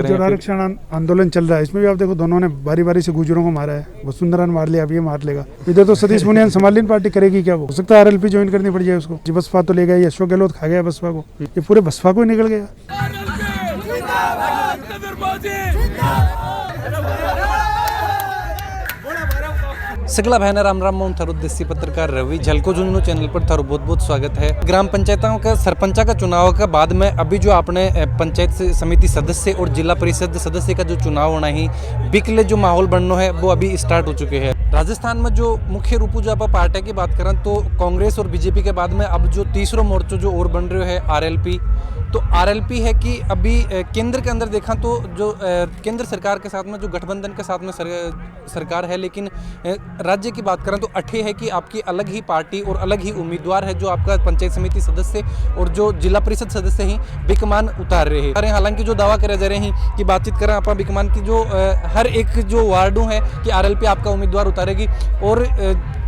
जो आरक्षण आंदोलन चल रहा है इसमें भी आप देखो दोनों ने बारी बारी से गुजरों को मारा है। वसुंधरा ने मार लिया, अब ये मार लेगा। इधर तो सतीश पूनिया संभालनी पार्टी करेगी क्या? वो हो सकता है आरएलपी ज्वाइन करनी पड़ जाए उसको। जी बसपा तो ले गया, अशोक गहलोत खा गया बसपा को, ये पूरे बसपा को ही निकल गया। सगला बहना राम राम मोहन थारो देसी पत्रकार रवि झलको जुन्नू चैनल पर थारो बहुत बहुत स्वागत है। ग्राम पंचायतों का सरपंचा का चुनाव का बाद में अभी जो आपने पंचायत समिति सदस्य और जिला परिषद सदस्य का जो चुनाव होना ही बिकले जो माहौल बनना है वो अभी स्टार्ट हो चुके हैं। राजस्थान में जो मुख्य रूप जो आप पार्टी की बात करें तो कांग्रेस और बीजेपी के बाद में अब जो तीसरा मोर्चा जो और बन रहे है आरएलपी। तो आरएलपी है कि अभी केंद्र के अंदर देखा तो जो केंद्र सरकार के साथ में जो गठबंधन के साथ में सरकार है, लेकिन राज्य की बात करें तो अठे है कि आपकी अलग ही पार्टी और अलग ही उम्मीदवार है जो आपका पंचायत समिति सदस्य और जो जिला परिषद सदस्य ही बिकमान उतार रहे हैं। हालांकि जो दावा करे जा रहे हैं कि बातचीत करें आप बिकमान की जो हर एक जो वार्डों है कि आरएलपी आपका उम्मीदवार उतारेगी, और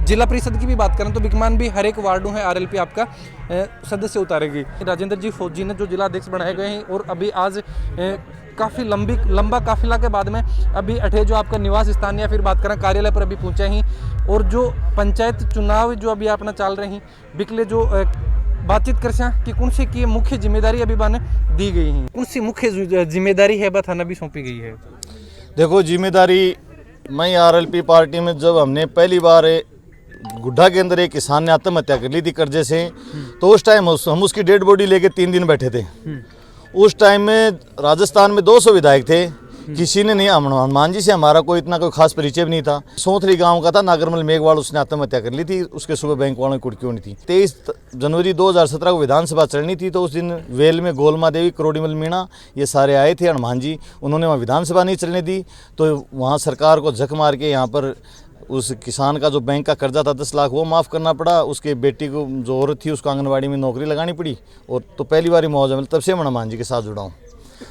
जिला परिषद की भी बात करें तो बिकमान भी हर एक वार्डों है आरएलपी आपका सदस्य उतारेगी। राजेंद्र जी फौजी ने जो जिला अध्यक्ष बनाए गए हैं और अभी आज काफ़ी लंबा काफिला के बाद में अभी अठे जो आपका निवास स्थान या फिर बात करें कार्यालय पर अभी पहुंचे ही, और जो पंचायत चुनाव जो अभी अपना चल रहे हैं बिकले जो बातचीत कर कि कौन सी की मुख्य जिम्मेदारी अभी बाने दी गई है, कौन सी मुख्य जिम्मेदारी है थाना भी सौंपी गई है? देखो जिम्मेदारी, मैं आरएलपी पार्टी में जब हमने पहली बार गुड्ढा के अंदर एक किसान ने आत्महत्या कर ली थी कर्जे से, तो उस टाइम हम उसकी डेड बॉडी लेके 3 दिन बैठे थे। उस टाइम में राजस्थान में 200 विधायक थे, किसी ने नहीं, हनुमान जी से हमारा कोई इतना कोई खास परिचय भी नहीं था। सोथरी गांव का था नागरमल मेघवाल, उसने आत्महत्या कर ली थी, उसके सुबह बैंक वालों की कुड़की होनी थी। 23 जनवरी 2017 को विधानसभा चलनी थी, तो उस दिन वेल में गोलमा देवी, करोड़ीमल मीणा ये सारे आए थे, हनुमान जी, उन्होंने वहाँ विधानसभा नहीं चलने दी। तो वहाँ सरकार को झक मार के यहाँ पर उस किसान का जो बैंक का कर्जा था 10 लाख वो माफ़ करना पड़ा। उसके बेटी को जो औरत थी उसको आंगनबाड़ी में नौकरी लगानी पड़ी, और तो पहली बार मुआवजा मिला। तब से मैं हनुमान जी के साथ जुड़ा हूँ।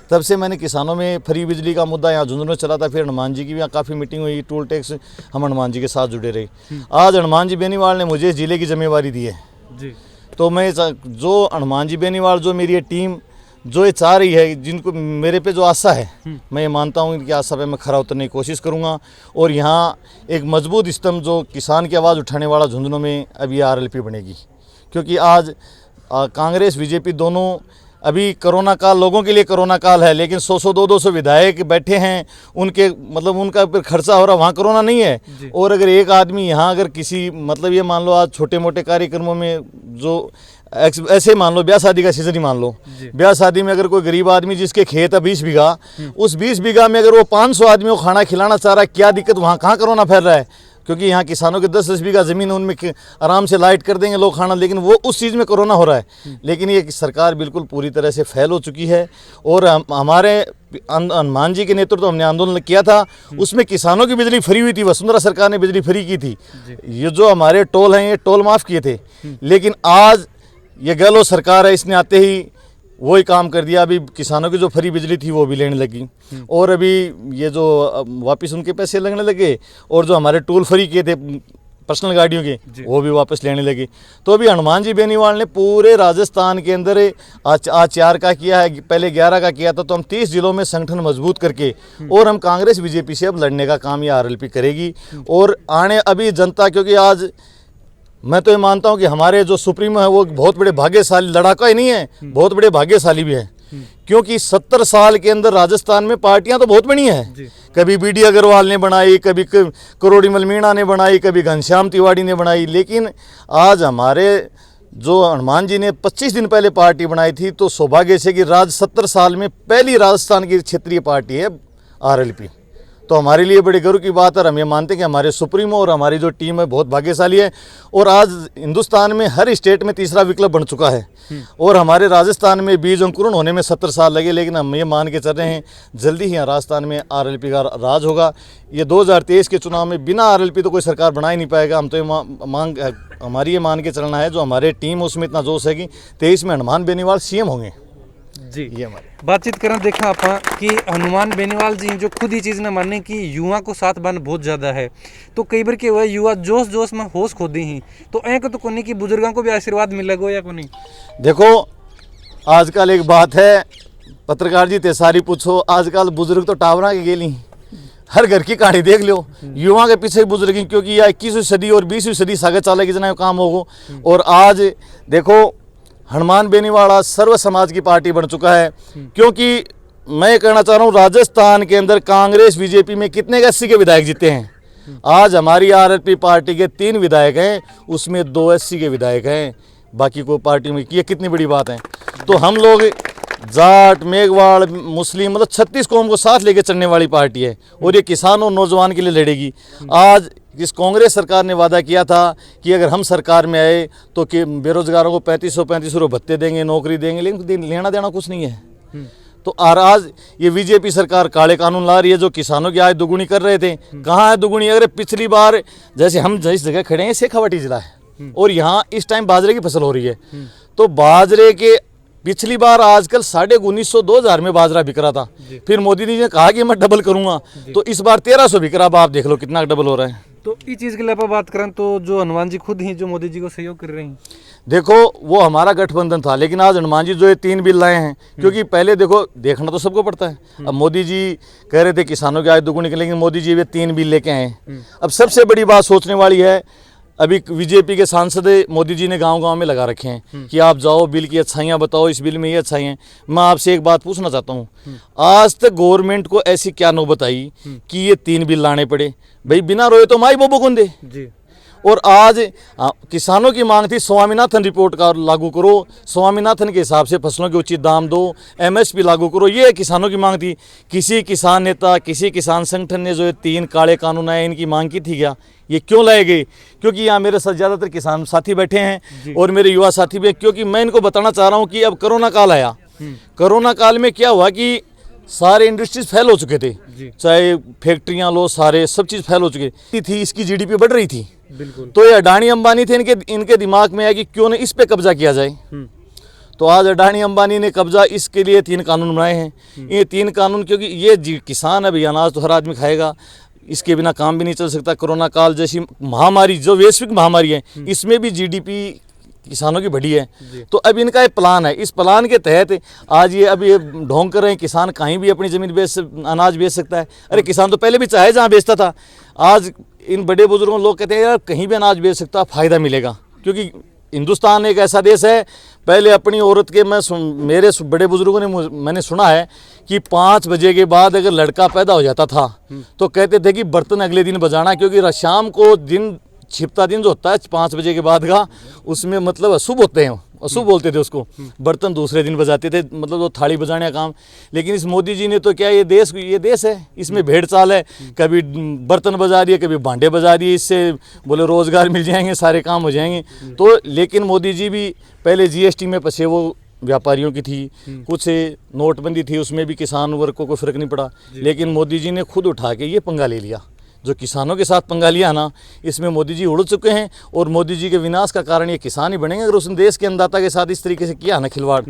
तब से मैंने किसानों में फ्री बिजली का मुद्दा यहाँ झुंझुनू में चला था, फिर हनुमान जी की भी यहाँ काफ़ी मीटिंग हुई, टोल टैक्स, हम हनुमान जी के साथ जुड़े रहे। आज हनुमान जी बेनीवाल ने मुझे जिले की जिम्मेवारी दी है जी। तो मैं जो हनुमान जी बेनीवाल, जो मेरी ये टीम जो ये चाह रही है, जिनको मेरे पे जो आशा है, मैं ये मानता हूँ कि आशा पे मैं खरा उतरने की कोशिश करूँगा। और यहाँ एक मजबूत स्तंभ जो किसान की आवाज़ उठाने वाला झुंझुनू में अभी आरएलपी बनेगी। क्योंकि आज कांग्रेस बीजेपी दोनों, अभी कोरोना काल लोगों के लिए कोरोना काल है, लेकिन 100 200 विधायक बैठे हैं, उनके मतलब उनका फिर खर्चा हो रहा, वहाँ कोरोना नहीं है। और अगर एक आदमी यहाँ अगर किसी मतलब ये मान लो आज छोटे मोटे कार्यक्रमों में जो ऐसे मान लो ब्याह शादी का सीजन ही मान लो, ब्याह शादी में अगर कोई गरीब आदमी जिसके खेत है 20 बीघा, उस 20 बीघा में अगर वो 500 आदमियों को खाना खिलाना चाह रहा है, क्या दिक्कत? वहाँ कहाँ कोरोना फैल रहा है? क्योंकि यहाँ किसानों के 10-10 बीघा ज़मीन है, उनमें आराम से लाइट कर देंगे लोग खाना, लेकिन वो उस चीज़ में कोरोना हो रहा है। लेकिन ये सरकार बिल्कुल पूरी तरह से फैल हो चुकी है। और हमारे हनुमान जी के नेतृत्व हमने आंदोलन किया था, उसमें किसानों की बिजली फ्री हुई थी, वसुंधरा सरकार ने बिजली फ्री की थी। ये जो हमारे टोल हैं ये टोल माफ़ किए थे, लेकिन आज ये गहलोत सरकार है, इसने आते ही वही काम कर दिया। अभी किसानों की जो फ्री बिजली थी वो भी लेने लगी, और अभी ये जो वापस उनके पैसे लगने लगे, और जो हमारे टोल फ्री किए थे पर्सनल गाड़ियों के वो भी वापस लेने लगे। तो अभी हनुमान जी बेनीवाल ने पूरे राजस्थान के अंदर आज 4 का किया है, पहले 11 का किया था। तो हम 30 जिलों में संगठन मजबूत करके, और हम कांग्रेस बीजेपी से अब लड़ने का काम ये आरएलपी करेगी। और आने अभी जनता, क्योंकि आज मैं तो ये मानता हूँ कि हमारे जो सुप्रीमो है वो बहुत बड़े भाग्यशाली, लड़ाका ही नहीं है, बहुत बड़े भाग्यशाली भी है। क्योंकि 70 साल के अंदर राजस्थान में पार्टियां तो बहुत बनी हैं। कभी बीडी अग्रवाल ने बनाई, कभी करोड़ीमल मीणा ने बनाई, कभी घनश्याम तिवारी ने बनाई, लेकिन आज हमारे जो हनुमान जी ने 25 दिन पहले पार्टी बनाई थी, तो सौभाग्य से कि 70 साल में पहली राजस्थान की क्षेत्रीय पार्टी है आरएलपी। तो हमारे लिए बड़े गर्व की बात है। हम ये मानते हैं कि हमारे सुप्रीमो और हमारी जो टीम है बहुत भाग्यशाली है। और आज हिंदुस्तान में हर स्टेट में तीसरा विकल्प बन चुका है, और हमारे राजस्थान में बीज अंकुरण होने में 70 साल लगे, लेकिन हम ये मान के चल रहे हैं जल्दी ही राजस्थान में आरएलपी का राज होगा। ये 2023 के चुनाव में बिना आरएलपी तो कोई सरकार बना ही नहीं पाएगा। हम तो ये हमारी ये मान के चलना है, जो हमारे टीम उसमें इतना जोश है कि 23 में हनुमान बेनीवाल सीएम होंगे जी। ये हमारी बातचीत करना देखा आप कि हनुमान बेनीवाल जी जो खुद ही चीज़ न मानने की युवा को साथ बन बहुत ज़्यादा है। तो कई बार क्या हुआ, युवा जोश जोश में होश खो दी ही, तो ऐ तो कोनी की बुजुर्गों को भी आशीर्वाद मिलेगा या को नहीं? देखो आजकल एक बात है, पत्रकार जी ते सारी पूछो, आजकल बुजुर्ग तो टावरा के गेली, हर घर की कहानी देख लो, युवा के पीछे बुजुर्ग हैं, क्योंकि यह 21वीं सदी और 20वीं सदी सागे चाले की जना काम होगो। और आज देखो हनुमान बेनीवाड़ा सर्व समाज की पार्टी बन चुका है, क्योंकि मैं कहना चाह रहा हूँ राजस्थान के अंदर कांग्रेस बीजेपी में कितने 80 के विधायक जीते हैं, आज हमारी आरएलपी पार्टी के 3 विधायक हैं, उसमें 2 80 के विधायक हैं, बाकी को पार्टी में, ये कितनी बड़ी बात है। तो हम लोग जाट मेघवाड़ मुस्लिम मतलब 36 कौम को साथ लेके चलने वाली पार्टी है, और ये किसान और नौजवान के लिए लड़ेगी। आज इस कांग्रेस सरकार ने वादा किया था कि अगर हम सरकार में आए तो कि बेरोजगारों को 3500 रुपये भत्ते देंगे, नौकरी देंगे, लेकिन लेना देना कुछ नहीं है। तो आज ये बीजेपी सरकार काले कानून ला रही है जो किसानों की आय दोगुनी कर रहे थे। कहाँ है दोगुनी? अगर पिछली बार जैसे हम जिस जगह खड़े हैं शेखावाटी जिला है, और यहाँ इस टाइम बाजरे की फसल हो रही है, तो बाजरे के पिछली बार आजकल 1950-2000 में बाजरा बिक रहा था, फिर मोदी जी ने कहा कि मैं डबल करूंगा, तो इस बार 1300 बिक रहा। अब आप देख लो कितना डबल हो रहा है। तो इस चीज़ के लिए आप बात करें तो जो हनुमान जी खुद ही जो मोदी जी को सहयोग कर रहे हैं, देखो वो हमारा गठबंधन था, लेकिन आज हनुमान जी जो ये 3 बिल लाए हैं, क्योंकि पहले देखो देखना तो सबको पड़ता है। अब मोदी जी कह रहे थे किसानों की आय दोगुनी के, लेकिन मोदी जी ये 3 बिल लेके आए हैं। अब सबसे बड़ी बात सोचने वाली है, अभी बीजेपी के सांसद मोदी जी ने गांव-गांव में लगा रखे हैं कि आप जाओ बिल की अच्छाइयाँ बताओ, इस बिल में ये अच्छाइयाँ। मैं आपसे एक बात पूछना चाहता हूँ, आज तक गवर्नमेंट को ऐसी क्या नौबत आई कि ये 3 बिल लाने पड़े? भाई बिना रोए तो माई बोबो कौन दे जी। और आज किसानों की मांग थी स्वामीनाथन रिपोर्ट का लागू करो, स्वामीनाथन के हिसाब से फसलों के उचित दाम दो, एमएसपी लागू करो, ये किसानों की मांग थी। किसी किसान नेता, किसी किसान संगठन ने जो ये 3 काले कानून आए इनकी मांग की थी क्या? ये क्यों लाए गए? क्योंकि यहाँ मेरे साथ ज़्यादातर किसान साथी बैठे हैं और मेरे युवा साथी भी, क्योंकि मैं इनको बताना चाह रहा हूँ कि अब कोरोना काल आया, कोरोना काल में क्या हुआ कि सारे इंडस्ट्रीज फेल हो चुके थे, चाहे फैक्ट्रियाँ लो, सारे सब चीज़ फेल हो चुके थी, इसकी जीडीपी बढ़ रही थी। बिल्कुल। तो ये अडानी अंबानी थे, इनके दिमाग में आया कि क्यों न इस पे कब्जा किया जाए। तो आज अडानी अंबानी ने कब्जा, इसके लिए 3 कानून बनाए हैं। ये 3 कानून, क्योंकि ये किसान अभी अनाज तो हर आदमी खाएगा, इसके बिना काम भी नहीं चल सकता। कोरोना काल जैसी महामारी जो वैश्विक महामारी है, इसमें भी जीडीपी किसानों की बढ़ी है। तो अब इनका एक प्लान है, इस प्लान के तहत आज ये अभी ढोंग कर रहे हैं, किसान कहीं भी अपनी ज़मीन अनाज बेच सकता है। अरे किसान तो पहले भी चाहे जहाँ बेचता था, आज इन बड़े बुजुर्गों लोग कहते हैं यार कहीं भी अनाज बेच सकता, फ़ायदा मिलेगा। क्योंकि हिंदुस्तान एक ऐसा देश है, पहले अपनी औरत के मेरे बड़े बुजुर्गों ने मैंने सुना है कि 5 बजे के बाद अगर लड़का पैदा हो जाता था तो कहते थे कि बर्तन अगले दिन बजाना, क्योंकि शाम को दिन छिपता दिन जो होता है 5 बजे के बाद का, उसमें मतलब अशुभ होते हैं, अशुभ बोलते थे उसको। बर्तन दूसरे दिन बजाते थे, मतलब वो थाली बजाने का काम। लेकिन इस मोदी जी ने तो क्या, ये देश है, इसमें भेड़ चाल है, कभी बर्तन बजा रही है, कभी भांडे बजा रही है, इससे बोले रोजगार मिल जाएंगे, सारे काम हो जाएंगे। तो लेकिन मोदी जी भी पहले जीएसटी में फंसे वो व्यापारियों की थी, कुछ नोटबंदी थी, उसमें भी किसान वर्ग को कोई फर्क नहीं पड़ा। लेकिन मोदी जी ने खुद उठा के ये पंगा ले लिया, जो किसानों के साथ पंगा लिया ना, इसमें मोदी जी उड़ चुके हैं। और मोदी जी के विनाश का कारण ये किसान ही बनेंगे। अगर उसने देश के अन्नदाता के साथ इस तरीके से किया ना खिलवाड़,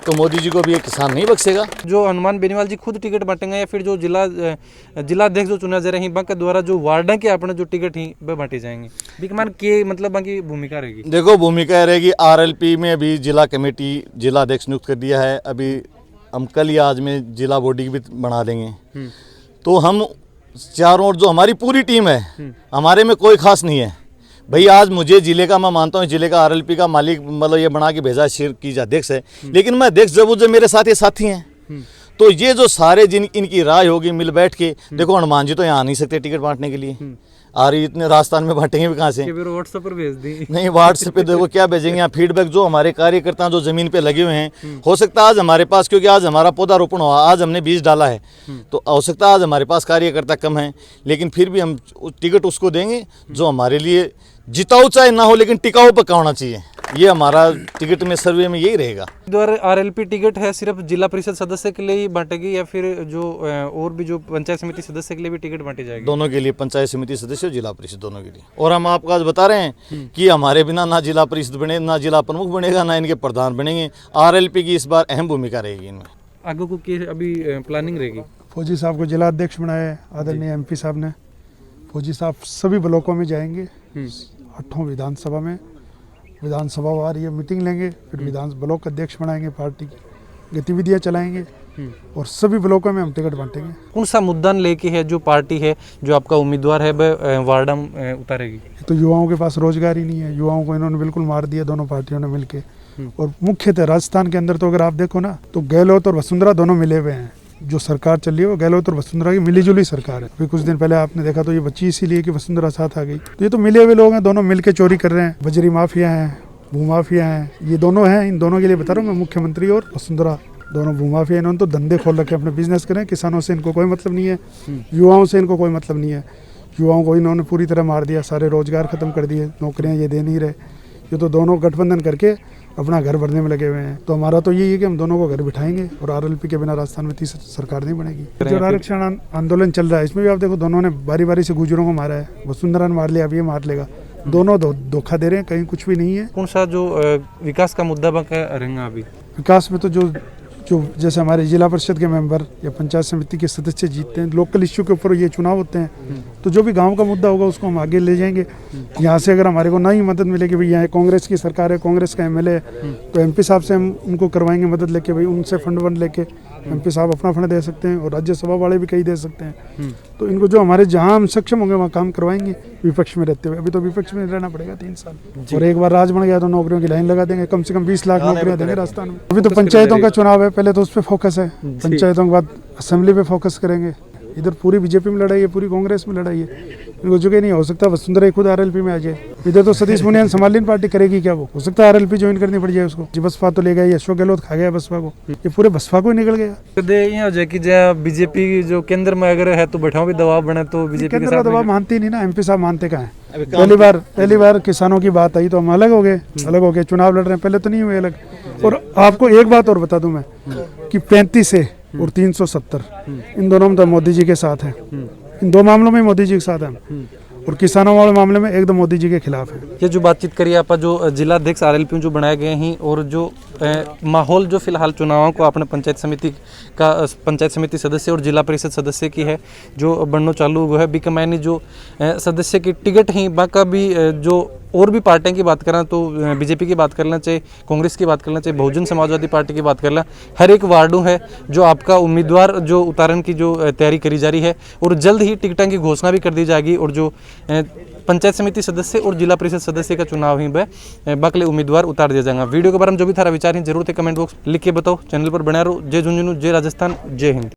तो मोदी जी को भी ये किसान नहीं बख्शेगा। जो हनुमान बेनीवाल जी खुद टिकट बांटेंगे या फिर जो जिलाध्यक्ष जो चुना जा रहे हैं बाकी द्वारा जो वार्ड के अपने जो टिकट ही वह बांटे जाएंगे, बिकमान के मतलब बाकी भूमिका रहेगी? देखो भूमिका रहेगी, आरएलपी में अभी जिला कमेटी जिलाध्यक्ष नियुक्त कर दिया है, अभी हम कल या आज में जिला बॉडी भी बना देंगे। तो हम चारों ओर जो हमारी पूरी टीम है, हमारे में कोई खास नहीं है भाई। आज मुझे जिले का, मैं मानता हूँ जिले का आरएलपी का मालिक मतलब ये बना के भेजा शिर की अध्यक्ष है, लेकिन मैं अध्यक्ष जब मेरे साथ ये साथी हैं, तो ये जो सारे जिन इनकी राय होगी मिल बैठ के, देखो हनुमान जी तो यहाँ आ नहीं सकते टिकट बांटने के लिए, आ रही इतने राजस्थान में बांटेंगे भी कहाँ से? व्हाट्सएप पर भेज दी नहीं, व्हाट्सएप पे देखो क्या भेजेंगे। यहाँ फीडबैक जो हमारे कार्यकर्ता जो जमीन पे लगे हुए हैं, हो सकता है आज हमारे पास, क्योंकि आज हमारा पौधारोपण हुआ, आज हमने बीज डाला है, तो हो सकता है आज हमारे पास कार्यकर्ता कम है, लेकिन फिर भी हम टिकट उसको देंगे जो हमारे लिए जिताऊ चाहे ना हो, लेकिन टिकाऊ पक्का होना चाहिए। ये हमारा टिकट में सर्वे में यही रहेगा। द्वारा आरएलपी टिकट है सिर्फ जिला परिषद सदस्य के लिए ही बांटेगी या फिर जो और भी जो पंचायत समिति सदस्य के लिए भी टिकट बांटी जाएगी? दोनों के लिए, पंचायत समिति सदस्य और जिला परिषद दोनों के लिए। और हम आपको आज बता रहे हैं कि हमारे बिना ना जिला परिषद बने, ना जिला प्रमुख बनेगा, ना इनके प्रधान बनेंगे। आरएलपी की इस बार अहम भूमिका रहेगी इनमें। आगे को की अभी प्लानिंग रहेगी? फौजी साहब को जिला अध्यक्ष बनाया है आदरणीय एमपी साहब ने। फौजी साहब सभी ब्लॉकों में जाएंगे, 8 विधानसभा में विधानसभा वार ये मीटिंग लेंगे, फिर ब्लॉक अध्यक्ष बनाएंगे, पार्टी की गतिविधियां चलाएंगे। और सभी ब्लॉकों में हम टिकट बांटेंगे। कौन सा मुद्दा लेके है जो पार्टी है जो आपका उम्मीदवार है वह वार्डम उतारेगी? तो युवाओं के पास रोजगार ही नहीं है, युवाओं को इन्होंने बिल्कुल मार दिया दोनों पार्टियों ने मिलके। और मुख्यतः राजस्थान के अंदर तो अगर आप देखो ना तो गहलोत और वसुंधरा दोनों मिले हुए हैं। जो सरकार चल रही है वो गहलोत और वसुंधरा की मिलीजुली सरकार है। अभी कुछ दिन पहले आपने देखा तो ये बच्ची इसीलिए कि वसुंधरा साथ आ गई। तो ये तो मिले हुए लोग हैं, दोनों मिलके चोरी कर रहे हैं। बजरी माफिया हैं, भूमाफिया हैं, ये दोनों हैं। इन दोनों के लिए बता रहा हूँ मैं, मुख्यमंत्री और वसुंधरा दोनों भूमाफिया। इन्होंने तो धंधे खोल रखे, अपने बिजनेस करें। किसानों से इनको कोई मतलब नहीं है, युवाओं से इनको कोई मतलब नहीं है। युवाओं को इन्होंने पूरी तरह मार दिया, सारे रोजगार खत्म कर दिए, नौकरियां ये दे नहीं रहे। ये तो दोनों गठबंधन करके अपना घर भरने में लगे हुए हैं। तो हमारा तो यही है कि हम दोनों को घर बिठाएंगे और आरएलपी के बिना राजस्थान में तीसरी सरकार नहीं बनेगी। जो आरक्षण आंदोलन चल रहा है इसमें भी आप देखो दोनों ने बारी बारी से गुजरों को मारा है। वसुंधरा ने मार लिया, अब ये मार लेगा। दोनों धोखा दे रहे हैं, कहीं कुछ भी नहीं है। कौन सा जो विकास का मुद्दा रहेगा अभी विकास में तो जो जैसे हमारे जिला परिषद के मेंबर या पंचायत समिति के सदस्य जीतते हैं, लोकल इश्यू के ऊपर ये चुनाव होते हैं, तो जो भी गांव का मुद्दा होगा उसको हम आगे ले जाएंगे। यहाँ से अगर हमारे को ना ही मदद मिलेगी, भाई यहाँ कांग्रेस की सरकार है, कांग्रेस का एमएलए है, तो एमपी साहब से हम उनको करवाएंगे मदद लेके। भाई उनसे फंड लेके एमपी साहब अपना फंड दे सकते हैं और राज्यसभा वाले भी कहीं दे सकते हैं। तो इनको जो हमारे जहाँ हम सक्षम होंगे वहाँ काम करवाएंगे विपक्ष में रहते हुए। अभी तो विपक्ष में रहना पड़ेगा 3 साल, और एक बार राज बन गया तो नौकरियों की लाइन लगा देंगे। कम से कम 20 लाख नौकरियां देंगे राजस्थान में। अभी तो पंचायतों का चुनाव है, पहले तो उस पर फोकस है। पंचायतों के बाद असेंबली पे फोकस करेंगे। इधर पूरी बीजेपी में लड़ाई है, पूरी कांग्रेस में लड़ाई है। इनको जो कि नहीं हो सकता वसुंधरा खुद आरएलपी में आ जाए। इधर तो सतीश पूनिया समालिन पार्टी करेगी क्या? वो हो सकता है आरएलपी ज्वाइन करनी पड़ जाए उसको। जी बसपा तो ले गया, अशोक गहलोत खा गया बसपा को, ये पूरे बसपा को ही निकल गया। कि बीजेपी जो केंद्र में अगर है तो बैठाओ भी दबाव बने तो बीजेपी केंद्र का दबाव मानती नहीं ना। एमपी साहब मानते कहाँ है? पहली बार किसानों की बात आई तो हम अलग हो गए, चुनाव लड़ रहे हैं। पहले तो नहीं हुए अलग। और आपको एक बात और बता दूं मैं कि 35 से और 370 इन दोनों में तो मोदी जी के साथ है। इन 2 मामलों में मोदी जी के साथ है, और किसानों वाले मामले में एकदम मोदी जी के खिलाफ है। ये जो बातचीत करिए आप, जो जिला अध्यक्ष आरएलपी जो बनाए गए हैं और जो माहौल जो फिलहाल चुनावों को अपने पंचायत समिति सदस्य और जिला परिषद सदस्य की है जो बनना चालू हुआ है। बिकमैनी जो सदस्य की टिकट ही बाका भी जो और भी पार्टियों की बात करें तो बीजेपी की बात कर लें, चाहे कांग्रेस की बात कर लें, चाहे बहुजन समाजवादी पार्टी की बात कर लें, हर एक वार्डों है जो आपका उम्मीदवार जो उतारन की जो तैयारी करी जा रही है और जल्द ही टिकटों की घोषणा भी कर दी जाएगी। और जो पंचायत समिति सदस्य और जिला परिषद सदस्य का चुनाव ही बकले उम्मीदवार उतार दिया जाएगा। वीडियो के बारे में जो भी थारा विचार है जरूर कमेंट बॉक्स लिख के बताओ। चैनल पर बना रहो। जय झुंझुनू, जय राजस्थान, जय हिंद।